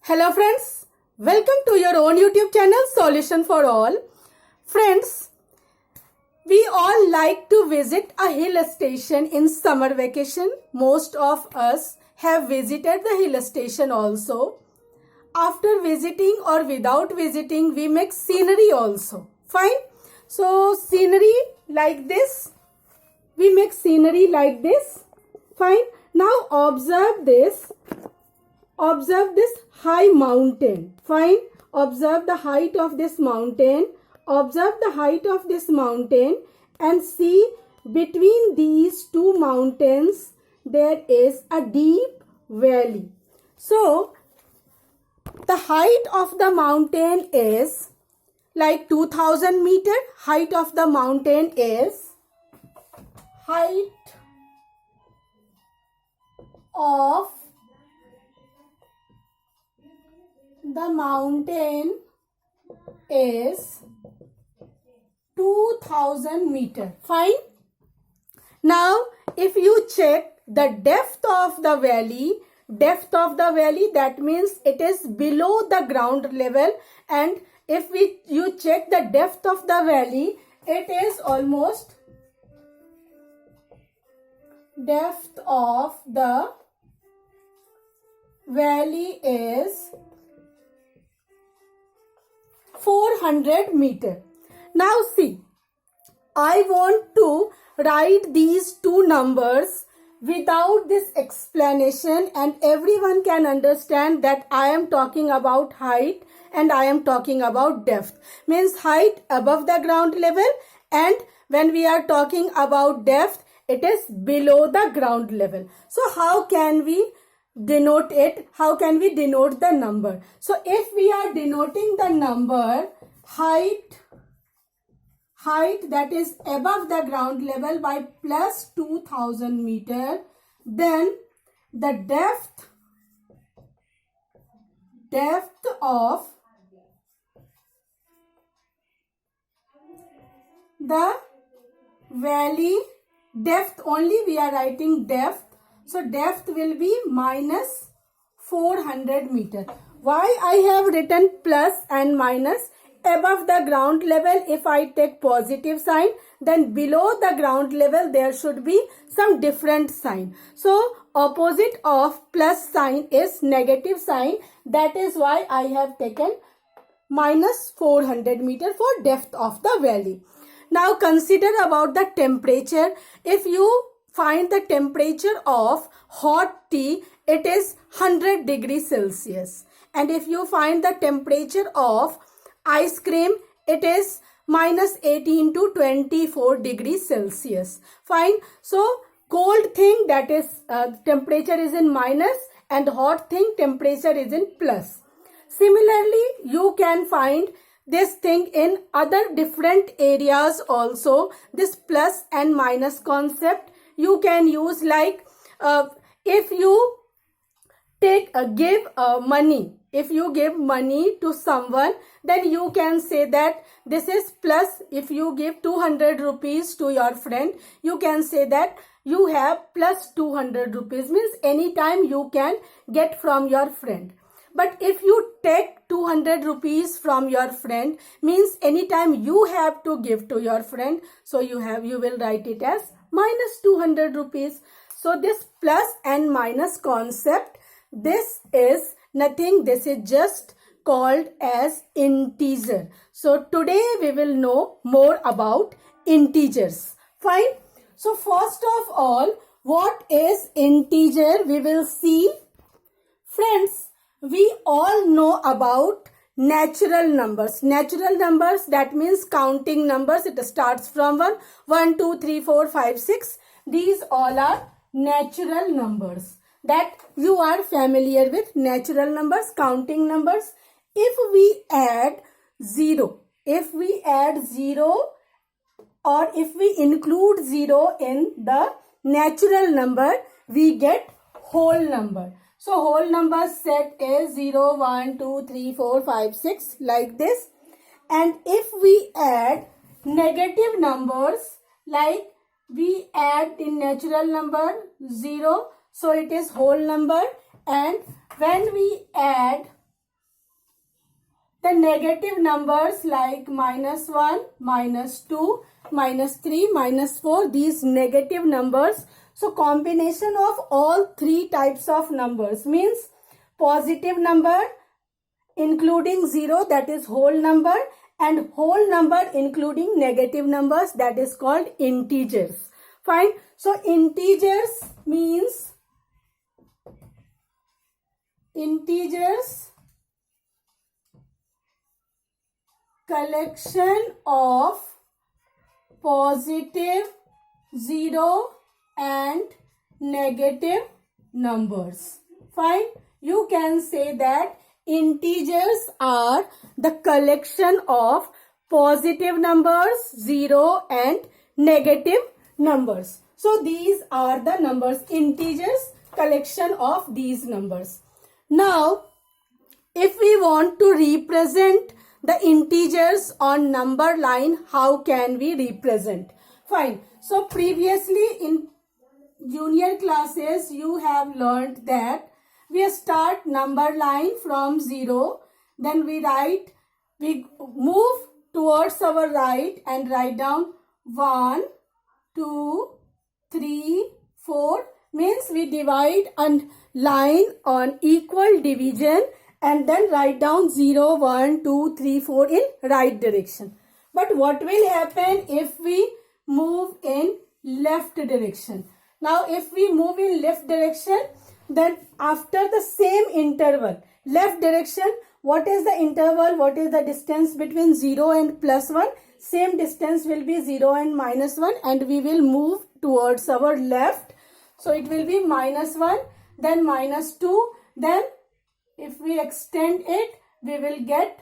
Hello friends, welcome to your own YouTube channel Solution for All. Friends, we all like to visit a hill station in summer vacation. Most of us have visited the hill station also. After visiting or without visiting, we make scenery also. Fine. So scenery like this. We make scenery like this. Fine. Now observe this. Observe this high mountain. Fine. Observe the height of this mountain. Observe the height of this mountain and see between these two mountains there is a deep valley. So the height of the mountain is like 2000 meter. Height of the mountain is height of the mountain is 2000 meter. Fine. Now if you check the depth of the valley, that means it is below the ground level, and if you check the depth of the valley, it is almost depth of the valley is 400 meter. Now see, I want to write these two numbers without this explanation, and everyone can understand that I am talking about height and I am talking about depth. Means height above the ground level, and when we are talking about depth, it is below the ground level. So how can we denote it? How can we denote the number? So if we are denoting the number height that is above the ground level by plus 2000 meter, then the depth of the valley, depth only we are writing depth. So depth will be minus 400 meter. Why I have written plus and minus? Above the ground level, if I take positive sign, then below the ground level there should be some different sign. So opposite of plus sign is negative sign. That is why I have taken minus 400 meter for depth of the valley. Now consider about the temperature. If you find the temperature of hot tea, it is 100 degrees Celsius. And if you find the temperature of ice cream, it is minus 18 to 24 degrees Celsius. Fine. So cold thing, that is temperature is in minus, and hot thing temperature is in plus. Similarly, you can find this thing in other different areas also. This plus and minus concept you can use, like if you give money. If you give money to someone, then you can say that this is plus. If you give 200 rupees to your friend, you can say that you have plus 200 rupees. Means anytime you can get from your friend. But if you take 200 rupees from your friend, means anytime you have to give to your friend, so you will write it as minus 200 rupees. So this plus and minus concept, this is nothing. This is just called as integer. So today we will know more about integers. Fine. So first of all, what is integer? We will see. Friends, we all know about natural numbers. Natural numbers, that means counting numbers. It starts from 1, 2, 3, 4, 5, 6. These all are natural numbers. That you are familiar with natural numbers, counting numbers. If we add 0, or if we include 0 in the natural number, we get whole number. So whole number set is 0, 1, 2, 3, 4, 5, 6 like this. And if we add negative numbers, like we add in natural number 0, so it is whole number. And when we add The negative numbers like -1, -2, -3, -4, these negative numbers. So combination of all three types of numbers means positive number including 0, that is whole number, and whole number including negative numbers, that is called integers. Fine. So integers means collection of positive, 0 and negative numbers. Fine. You can say that integers are the collection of positive numbers, 0 and negative numbers. So these are the numbers, integers, collection of these numbers. Now, if we want to represent the integers on number line, how can we represent? Fine. So previously in junior classes, you have learned that we start number line from 0, then we move towards our right and write down 1, 2, 3, 4, means we divide a line on equal division and then write down 0, 1, 2, 3, 4 in right direction. But what will happen if we move in left direction? Now if we move in left direction, then after the same interval, left direction, what is the interval, what is the distance between 0 and +1? Same distance will be 0 and -1, and we will move towards our left. So it will be -1, then -2, then if we extend it, we will get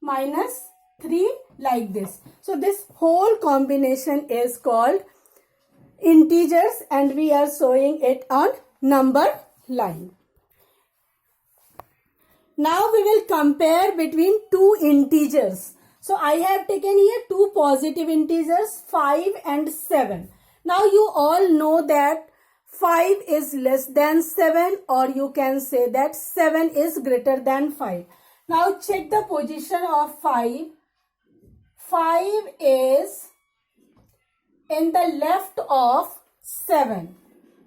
-3 like this. So this whole combination is called integers and we are showing it on number line. Now we will compare between two integers. So I have taken here two positive integers, 5 and 7. Now you all know that 5 is less than 7, or you can say that 7 is greater than 5. Now check the position of 5. 5 is in the left of 7.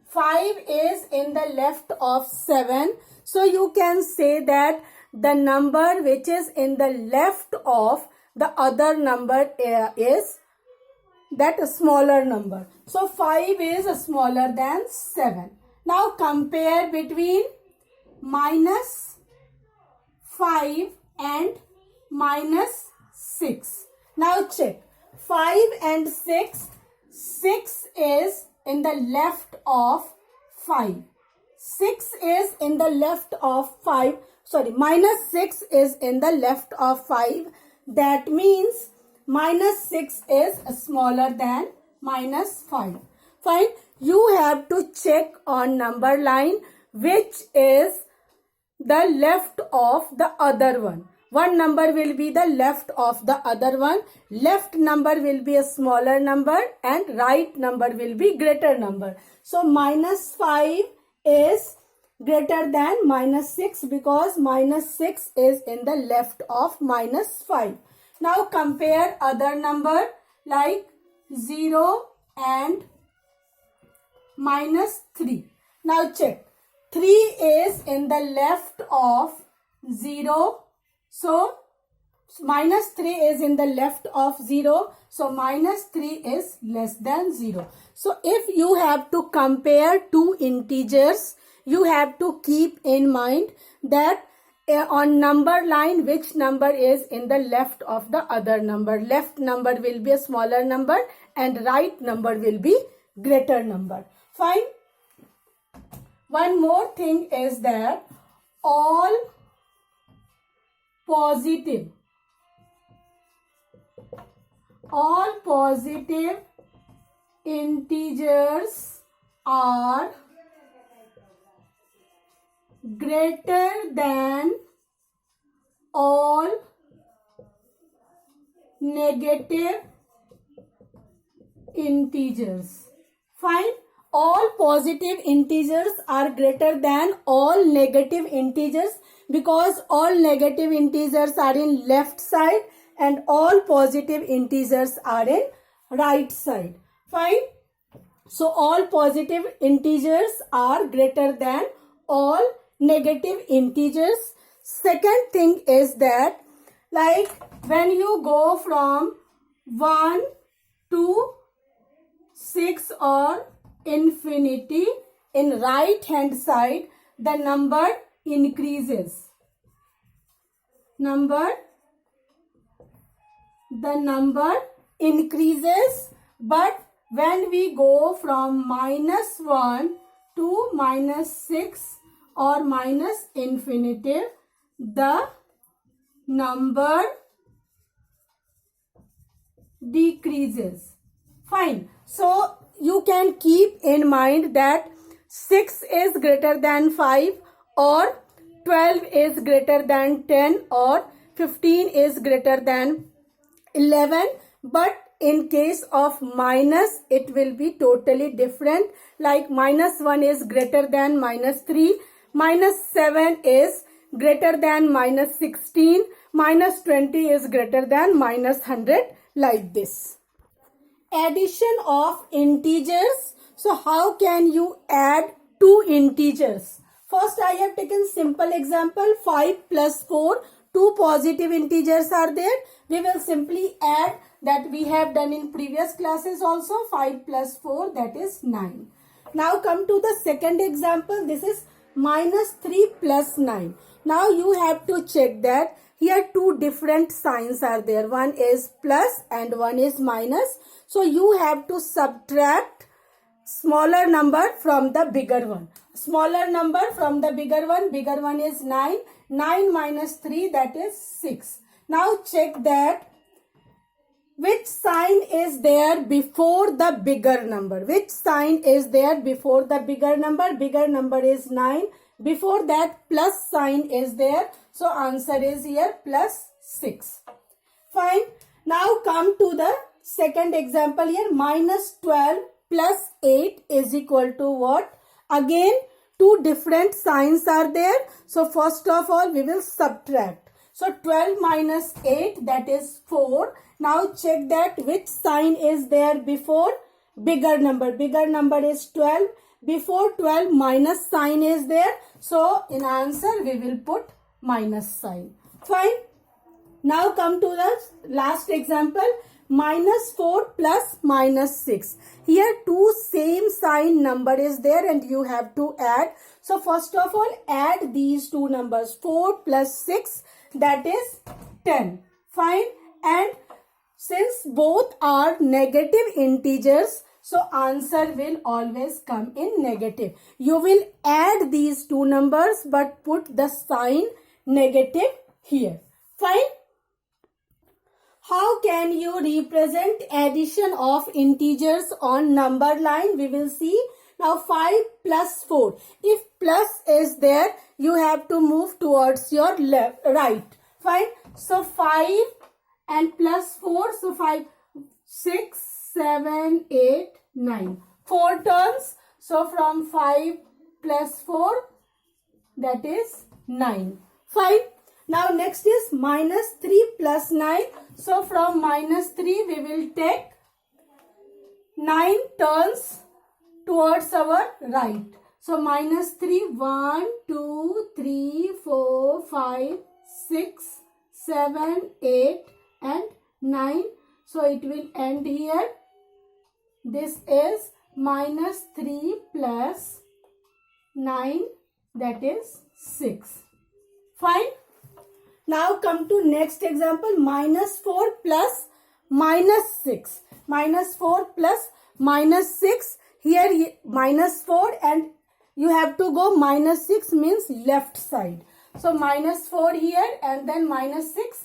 5 is in the left of 7. So you can say that the number which is in the left of the other number is that smaller number. So 5 is smaller than 7. Now compare between -5 and -6. Now check 5 and 6. 6 is in the left of 5. 6 is in the left of 5. Sorry, -6 is in the left of 5. That means -6 is smaller than -5. Fine. You have to check on number line which is the left of the other one. One number will be the left of the other one. Left number will be a smaller number and right number will be greater number. So -5 is greater than -6 because -6 is in the left of -5. Now compare other number like 0 and -3. Now check. 3 is in the left of 0. So -3 is in the left of 0. So -3 is less than 0. So if you have to compare two integers, you have to keep in mind that on number line which number is in the left of the other number. Left number will be a smaller number and right number will be greater number. Fine. One more thing is that all positive integers are greater than all negative integers. Fine. all positive integers are greater than all negative integers, because all negative integers are in left side and all positive integers are in right side. Fine. So all positive integers are greater than all negative integers. Second thing is that, like when you go from 1 to 6 or infinity, in right hand side the number increases. The number increases, but when we go from -1 to -6 or minus infinity, the number decreases. Fine. So you can keep in mind that 6 is greater than 5, or 12 is greater than 10, or 15 is greater than 11, but in case of minus it will be totally different. Like -1 is greater than -3, -7 is greater than -16, -20 is greater than -100, like this. Addition of integers. So how can you add two integers? First, I have taken simple example, 5 plus 4. Two positive integers are there. We will simply add, that we have done in previous classes also. 5 plus 4, that is 9. Now come to the second example. This is -3 plus 9. Now you have to check that here two different signs are there. One is plus and one is minus. So you have to subtract smaller number from the bigger one. Smaller number from the bigger one. Bigger one is 9. 9 minus 3, that is 6. Now check that which sign is there before the bigger number. Which sign is there before the bigger number? Bigger number is 9. Before that plus sign is there. So answer is here plus 6. Fine. Now come to the second example here. -12 plus 8 is equal to what? Again, two different signs are there. So first of all, we will subtract. So 12 minus 8, that is 4. Now check that which sign is there before bigger number. Bigger number is 12. Before 12, minus sign is there. So in answer, we will put minus sign. Fine. Now come to the last example. -4 plus -6. Here two same sign number is there and you have to add. So first of all, add these two numbers. 4 plus 6, that is 10. Fine. And since both are negative integers, so answer will always come in negative. You will add these two numbers but put the sign negative here. Fine. How can you represent addition of integers on number line? We will see. Now 5 plus 4. If plus is there, you have to move towards your left, right. Fine. So 5 and plus 4. So 5, 6, 7, 8, 9. 4 turns. So from 5 plus 4, that is 9. Fine. Now next is -3 plus 9. So from -3 we will take 9 turns towards our right. So -3, 1, 2, 3, 4, 5, 6, 7, 8 and 9. So it will end here. This is -3 plus 9, that is 6. Fine. Now come to next example. -4 plus -6. -4 plus -6. Here -4 and you have to go -6 means left side. So -4 here and then -6.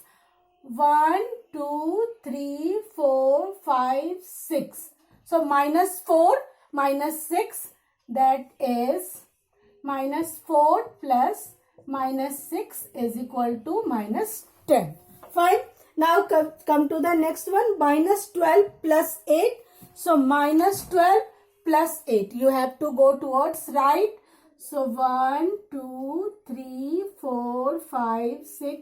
1, 2, 3, 4, 5, 6. So -4 -6, that is -4 plus -6 is equal to -10. Fine. Now come to the next one. -12 plus 8. So -12 plus 8. You have to go towards right. So 1, 2, 3, 4, 5, 6,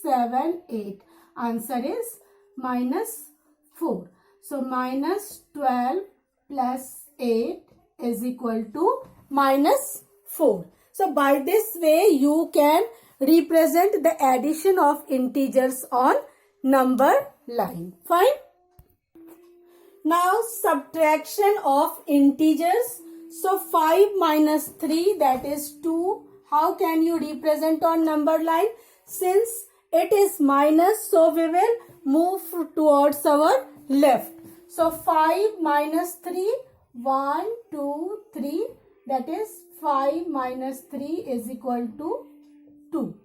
7, 8. Answer is minus 4. So minus 12 plus 8 is equal to minus 4. So by this way you can represent the addition of integers on number line. Fine. Now subtraction of integers. So 5 minus 3, that is 2. How can you represent on number line? Since it is minus, so we will move towards our left. So 5 minus 3, 1, 2, 3, that is 5 minus 3 is equal to 2.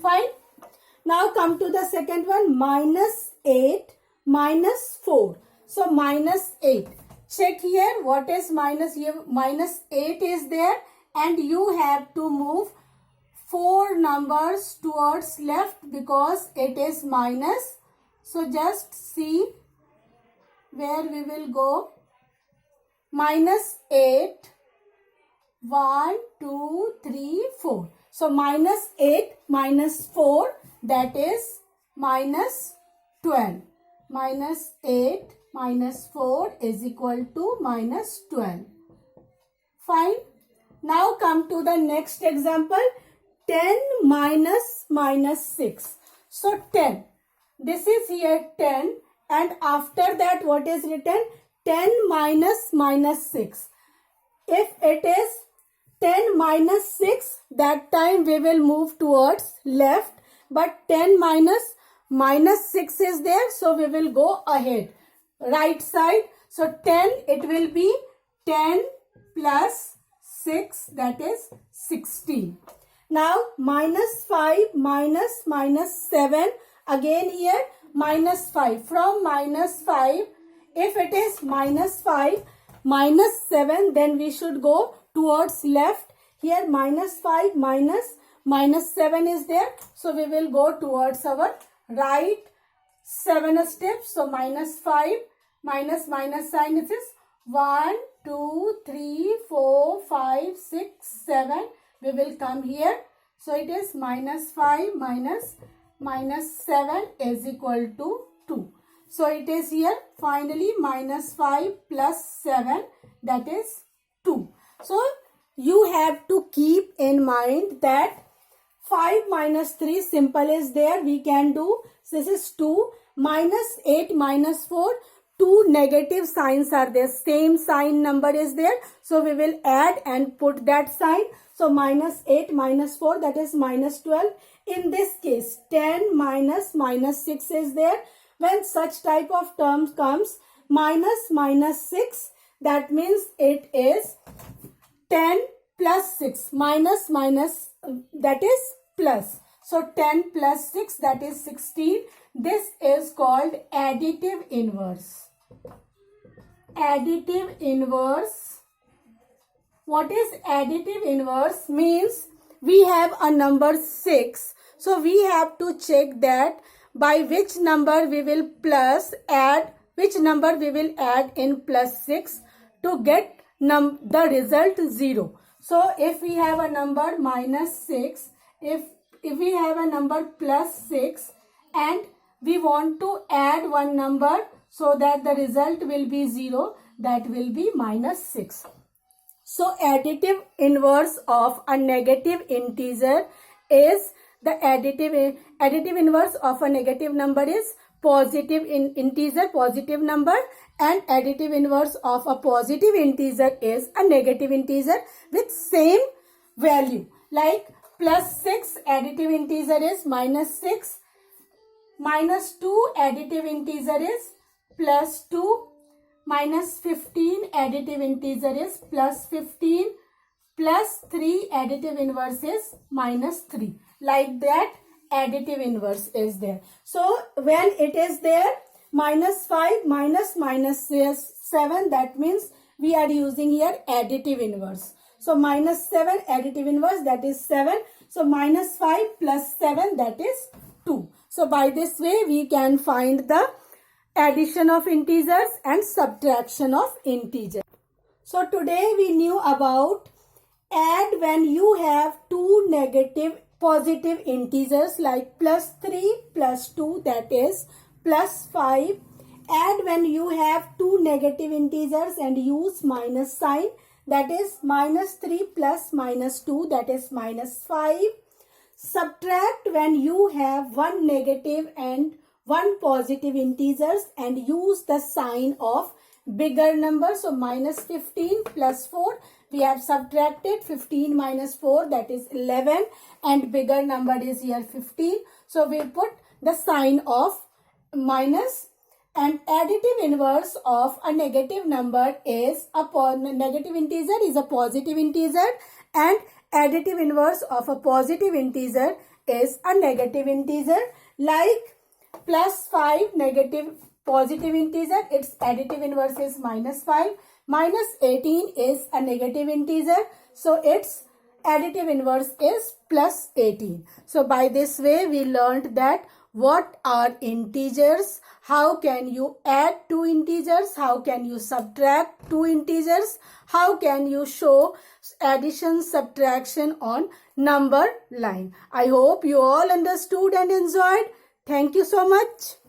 Fine. Now come to the second one, minus 8 minus 4. So minus 8. Check here what is minus. Here minus 8 is there and you have to move 4 numbers towards left because it is minus. So just see where we will go. Minus 8, 1, 2, 3, 4. So minus 8 minus 4, that is minus 12. Minus 8 minus 4 is equal to minus 12. Fine. Now come to the next example. 10 minus 6. So 10. This is here 10 and after that what is written? 10 minus 6. If it is 10 minus 6, that time we will move towards left. But 10 minus 6 is there, so we will go ahead. Right side. So 10, it will be 10 plus 6, that is 16. Now minus 5 minus 7. Again here minus 5. From minus 5, if it is minus 5 minus 7, then we should go towards left. Here minus 5 minus 7 is there. So we will go towards our right 7 steps. So minus 5 minus sign is 1, 2, 3, 4, 5, 6, 7. We will come here. So it is minus 5 minus 7 is equal to 2. So it is here finally minus 5 plus 7, that is 2. So you have to keep in mind that 5 minus 3 simple is there. We can do, this is 2. Minus 8 minus 4, 2 negative signs are there. Same sign number is there. So we will add and put that sign. So minus 8 minus 4, that is minus 12. In this case 10 minus 6 is there. When such type of terms comes minus 6, that means it is 10 plus 6. Minus that is plus. So 10 plus 6, that is 16. This is called additive inverse. Additive inverse. What is additive inverse? Means we have a number 6. So we have to check that by which number we will which number we will add in plus 6 to get the result 0. So if we have a number minus 6, if we have a number plus 6 and we want to add one number so that the result will be 0, that will be minus 6. So additive inverse of a negative integer is the additive inverse of a negative number is positive integer, positive number, and additive inverse of a positive integer is a negative integer with same value. Like plus 6 additive integer is minus 6, minus 2 additive integer is plus 2, minus 15 additive integer is plus 15, plus 3 additive inverse is minus 3. Like that additive inverse is there. So when it is there minus 5 minus 7, that means we are using here additive inverse. So minus 7 additive inverse, that is 7. So minus 5 plus 7, that is 2. So by this way we can find the addition of integers and subtraction of integers. So today we knew about add when you have two negative positive integers like plus 3 plus 2, that is plus 5. Add when you have two negative integers and use minus sign, that is minus 3 plus minus 2, that is minus 5. Subtract when you have one negative and one positive integers and use the sign of bigger number. So minus 15 plus 4, we have subtracted 15 minus 4, that is 11, and bigger number is here 15. So we put the sign of minus, and additive inverse of a negative number is a negative integer is a positive integer, and additive inverse of a positive integer is a negative integer. Like plus 5 negative positive integer, its additive inverse is minus 5. Minus 18 is a negative integer, so its additive inverse is plus 18. So by this way we learned that what are integers, how can you add two integers, how can you subtract two integers, how can you show addition subtraction on number line. I hope you all understood and enjoyed. Thank you so much.